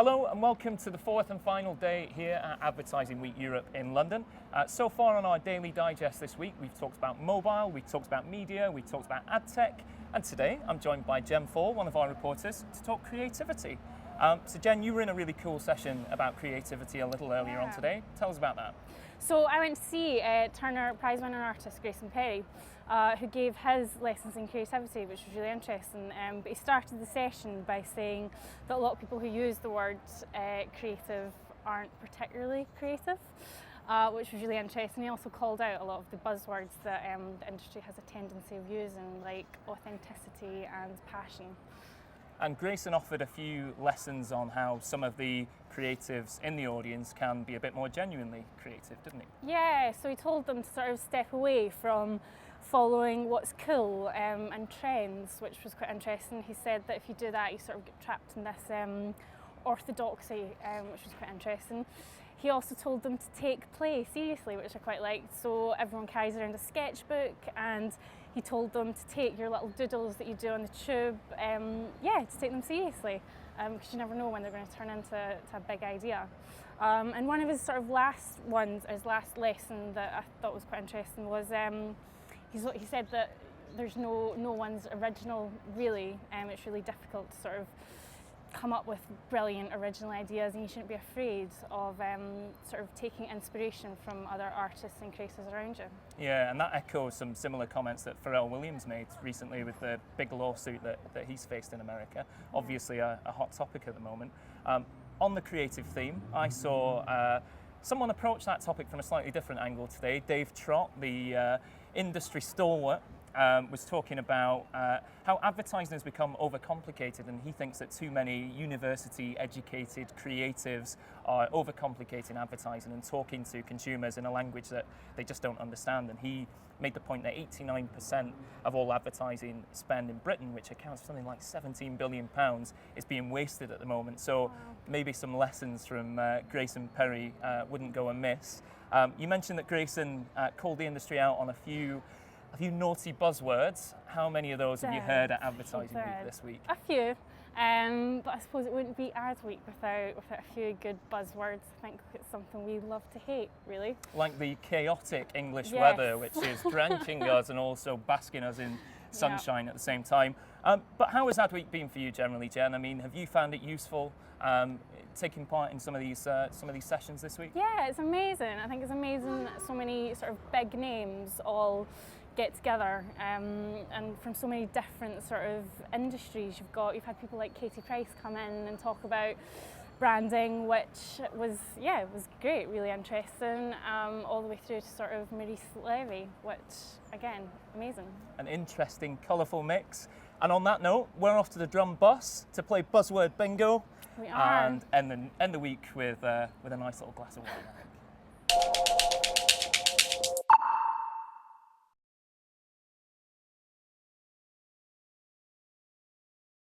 Hello and welcome to the fourth and final day here at Advertising Week Europe in London. So far on our daily digest this week, we've talked about mobile, we've talked about media, we've talked about ad tech, and today I'm joined by Jen Faull, one of our reporters, to talk creativity. So Jen, you were in a really cool session about creativity a little earlier on today. Tell us about that. So I went to see Turner Prize-winning artist Grayson Perry, who gave his lessons in creativity, which was really interesting. But he started the session by saying that a lot of people who use the word creative aren't particularly creative, which was really interesting. He also called out a lot of the buzzwords that the industry has a tendency of using, like authenticity and passion. And Grayson offered a few lessons on how some of the creatives in the audience can be a bit more genuinely creative, didn't he? Yeah, so he told them to sort of step away from following what's cool and trends, which was quite interesting. He said that if you do that, you sort of get trapped in this orthodoxy, which was quite interesting. He also told them to take play seriously, which I quite liked. So everyone carries around a sketchbook, and he told them to take your little doodles that you do on the tube, to take them seriously, because you never know when they're going to turn into a big idea. And one of his sort of last lesson that I thought was quite interesting was he said that there's no one's original really. It's really difficult to sort of come up with brilliant original ideas, and you shouldn't be afraid of sort of taking inspiration from other artists and creators around you. Yeah, and that echoes some similar comments that Pharrell Williams made recently with the big lawsuit that he's faced in America. Obviously a hot topic at the moment. On the creative theme, I saw someone approach that topic from a slightly different angle today. Dave Trott, the industry stalwart, was talking about how advertising has become overcomplicated, and he thinks that too many university-educated creatives are overcomplicating advertising and talking to consumers in a language that they just don't understand. And he made the point that 89% of all advertising spend in Britain, which accounts for something like £17 billion, is being wasted at the moment. So maybe some lessons from Grayson Perry wouldn't go amiss. You mentioned that Grayson called the industry out on a few naughty buzzwords. How many of those have you heard at Advertising Week this week? A few, but I suppose it wouldn't be Ads Week without a few good buzzwords. I think it's something we love to hate, really. Like the chaotic English weather, which is drenching us and also basking us in sunshine at the same time. But how has Ad Week been for you generally, Jen? I mean, have you found it useful taking part in some of these sessions this week? Yeah, it's amazing. I think it's amazing that so many sort of big names all get together, and from so many different sort of industries. You've had people like Katie Price come in and talk about branding, which was great, really interesting, all the way through to sort of Maurice Levy, which again, amazing. An interesting, colourful mix. And on that note, we're off to the drum bus to play buzzword bingo. We are. And end the week with a nice little glass of wine, I think.